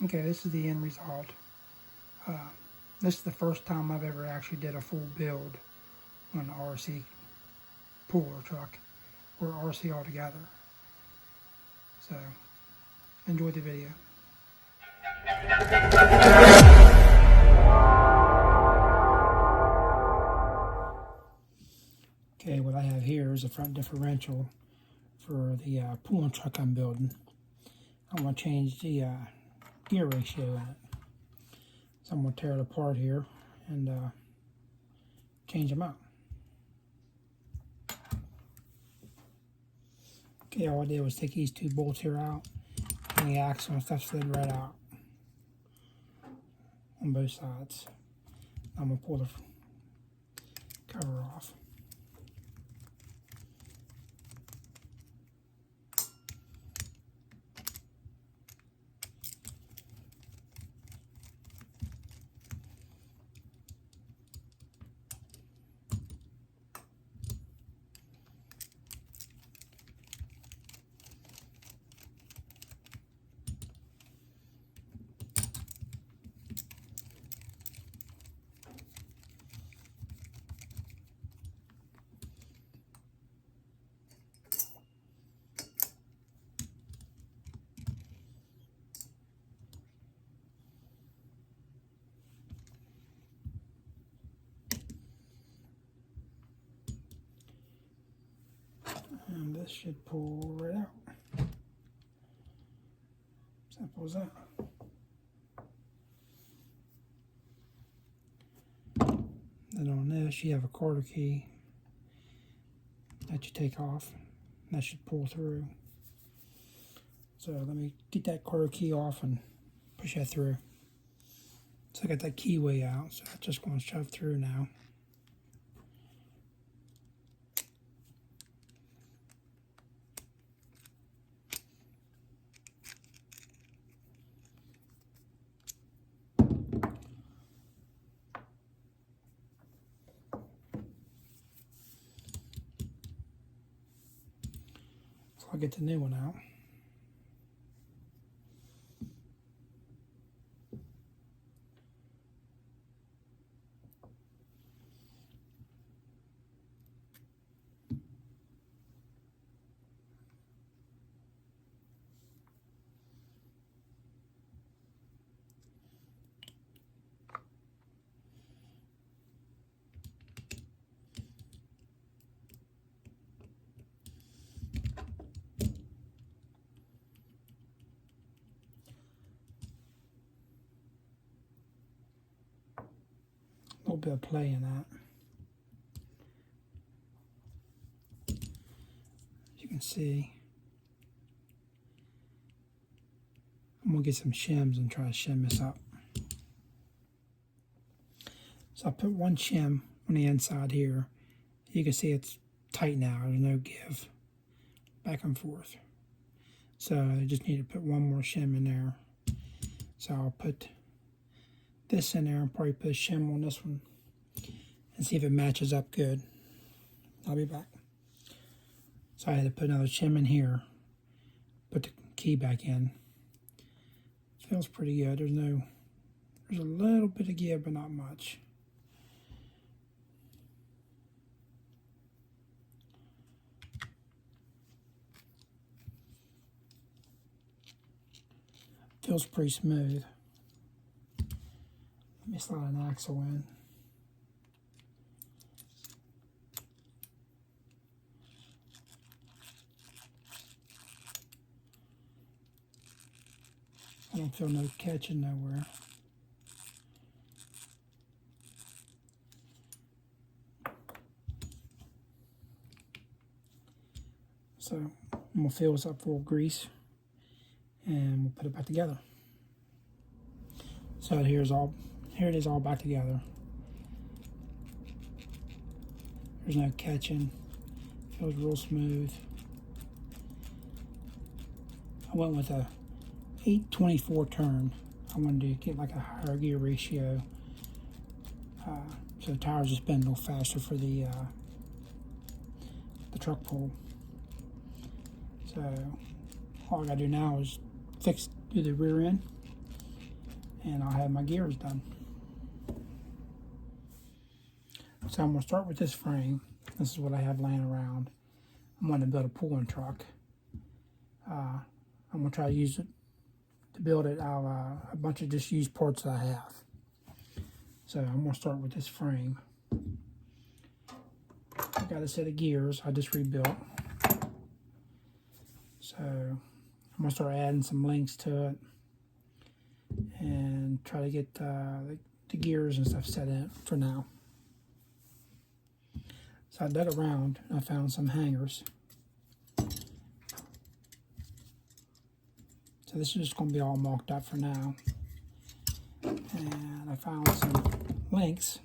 Okay, this is the end result. This is the first time I've ever actually did a full build on an RC puller truck or RC altogether. So, enjoy the video. Okay, what I have here is a front differential for the pulling truck I'm building. I want to change the gear ratio in it. So I'm going to tear it apart here and change them out. Okay, all I did was take these two bolts here out, and the axle and stuff slid right out on both sides. I'm going to pull the cover off. And this should pull right out. Simple as that. Then on this, you have a quarter key that you take off. That should pull through. So let me get that quarter key off and push that through. So I got that keyway out, so I'm just going to shove through now. So I'll get the new one out. A little bit of play in that. As you can see, I'm going to get some shims and try to shim this up. So I put one shim on the inside here. You can see it's tight now. There's no give back and forth. So I just need to put one more shim in there. So I'll put this in there and probably put a shim on this one and see if it matches up good. I'll be back. So I had to put another shim in here, put the key back in. Feels pretty good. There's a little bit of give, but not much. Feels pretty smooth. Let me slide an axle in. I don't feel no catching nowhere. So I'm gonna fill this up full of grease and we'll put it back together. So here it is all back together. There's no catching. Feels real smooth. I went with a 8/24 turn. I wanted to get like a higher gear ratio. So the tires just bend a little faster for the truck pull. So all I gotta do now is do the rear end and I'll have my gears done. So I'm going to start with this frame. This is what I have laying around. I'm going to build a pulling truck. I'm going to try to use it to build it out of a bunch of just used parts that I have. So I'm going to start with this frame. I got a set of gears I just rebuilt. So I'm going to start adding some links to it and try to get the gears and stuff set in for now. So I dug around and I found some hangers. So this is just going to be all mocked up for now. And I found some links,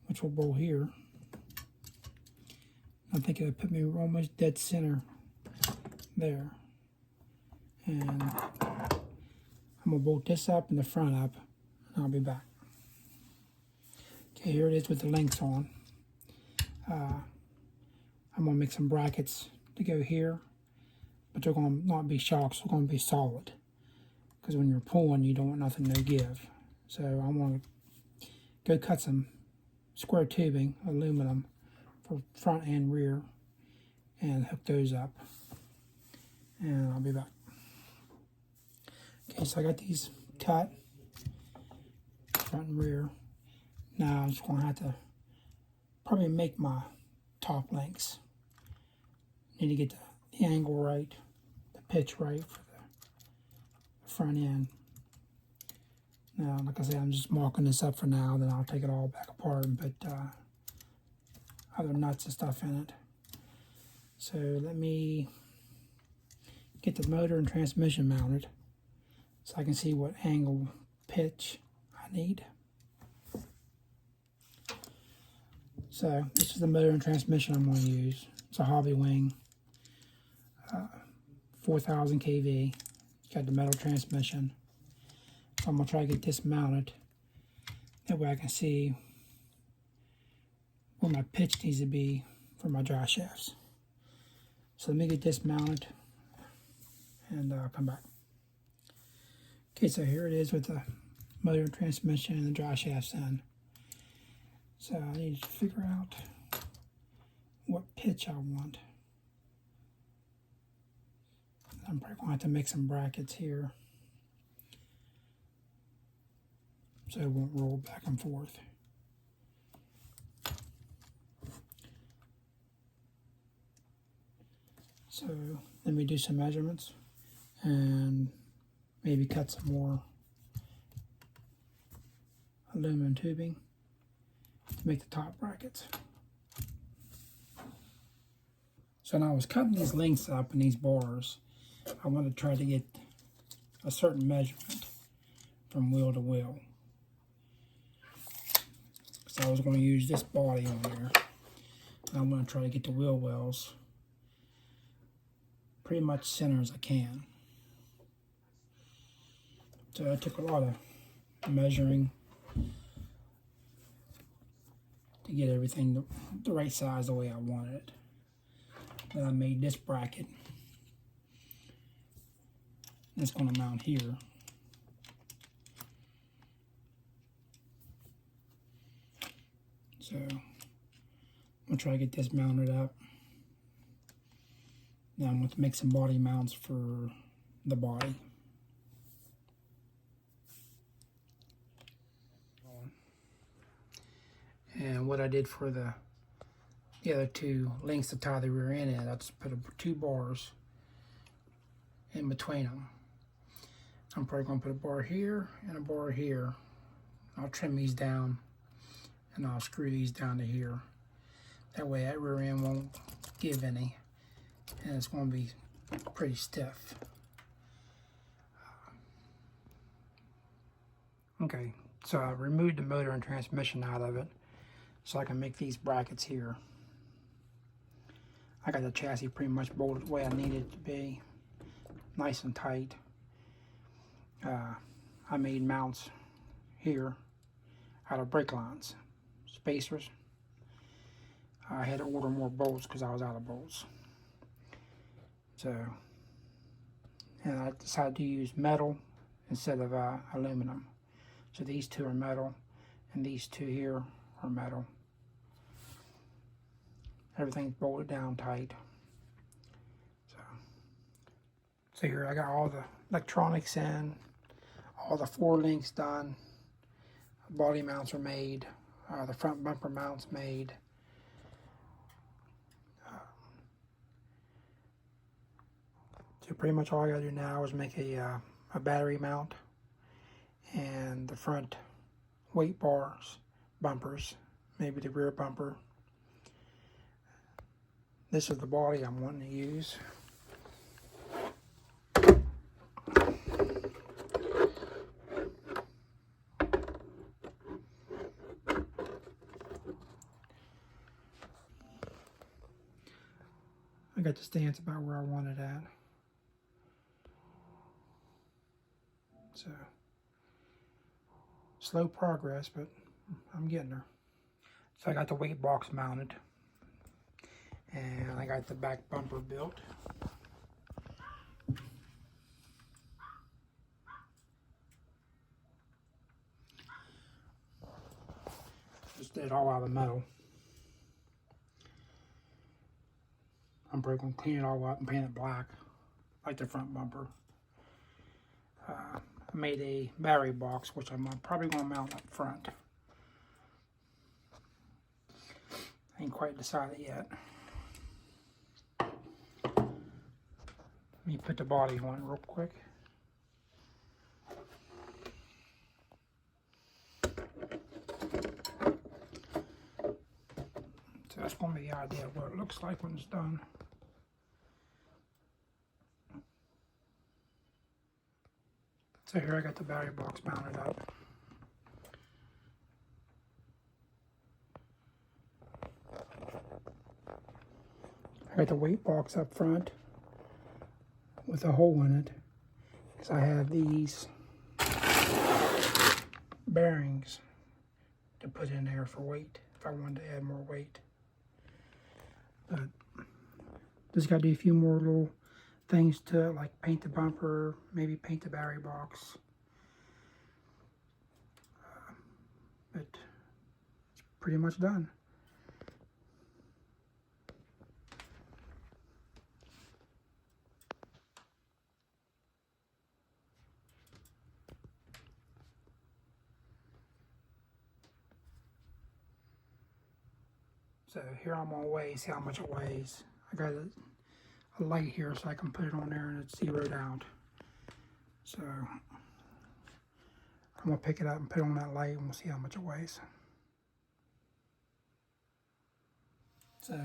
which will go here. I think it'll put me almost dead center there. And I'm going to bolt this up and the front up, and I'll be back. Okay, here it is with the links on. I'm going to make some brackets to go here, but they're going to not be shocks, they're going to be solid. Because when you're pulling, you don't want nothing to give. So I'm going to go cut some square tubing, aluminum, for front and rear, and hook those up. And I'll be back. Okay, so I got these cut, front and rear. Now I'm just going to have to probably make my top links. Need to get the angle right, the pitch right for the front end. Now, like I said, I'm just marking this up for now, then I'll take it all back apart and put other nuts and stuff in it. So let me get the motor and transmission mounted so I can see what angle pitch I need. So this is the motor and transmission I'm going to use. It's a Hobby Wing, 4,000 kV. It's got the metal transmission. So I'm going to try to get this mounted. That way I can see where my pitch needs to be for my drive shafts. So let me get this mounted and I'll come back. Okay, so here it is with the motor and transmission and the drive shafts in. So I need to figure out what pitch I want. I'm probably going to have to make some brackets here so it won't roll back and forth. So let me do some measurements and maybe cut some more aluminum tubing to make the top brackets. So now I was cutting these links up in these bars. I want to try to get a certain measurement from wheel to wheel. So I was going to use this body on there. And I'm going to try to get the wheel wells pretty much center as I can. So I took a lot of measuring to get everything the right size the way I wanted it. Then I made this bracket. It's going to mount here. So I'm going to try to get this mounted up. Now I'm going to make some body mounts for the body. And what I did for the other two links to tie the rear end in, I just put two bars in between them. I'm probably going to put a bar here and a bar here. I'll trim these down and I'll screw these down to here. That way that rear end won't give any and it's going to be pretty stiff. Okay, so I removed the motor and transmission out of it so I can make these brackets here. I got the chassis pretty much bolted the way I need it to be, nice and tight. I made mounts here out of brake lines, spacers. I had to order more bolts because I was out of bolts. So, and I decided to use metal instead of aluminum. So these two are metal, and these two here are metal. Everything's bolted down tight. So here I got all the electronics in, all the 4 links done, body mounts are made, the front bumper mounts made. So pretty much all I gotta do now is make a battery mount and the front weight bars, bumpers, maybe the rear bumper. This is the body I'm wanting to use. I got the stance about where I want it at. So, slow progress, but I'm getting there. So I got the weight box mounted, and I got the back bumper built. Just did it all out of metal. I'm probably going to clean it all up and paint it black, like the front bumper. I made a battery box, which I'm probably going to mount up front. I ain't quite decided yet. Let me put the body on real quick. So that's going to be the idea of what it looks like when it's done. So here I got the battery box mounted up. I got the weight box up front with a hole in it, because I have these bearings to put in there for weight if I wanted to add more weight. But just got to do a few more little things to it, like paint the bumper, maybe paint the battery box. But it's pretty much done. So here I'm gonna weigh, see how much it weighs. I got a light here so I can put it on there and it's zeroed out. So I'm gonna pick it up and put it on that light and we'll see how much it weighs. So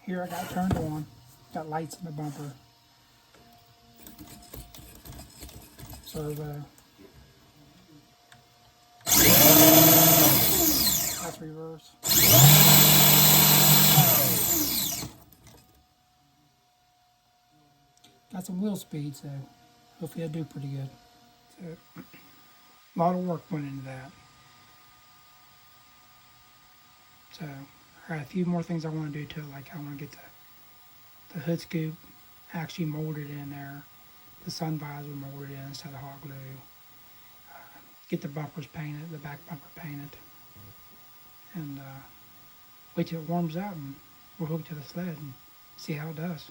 here I got it turned on, got lights in the bumper. So that's reverse. Got some wheel speed, so hopefully I do pretty good. So, a lot of work went into that. So I got a few more things I want to do to it, like I want to get the hood scoop actually molded in there, the sun visor molded in instead of hot glue, get the bumpers painted, the back bumper painted, and wait till it warms up and we'll hook it to the sled and see how it does.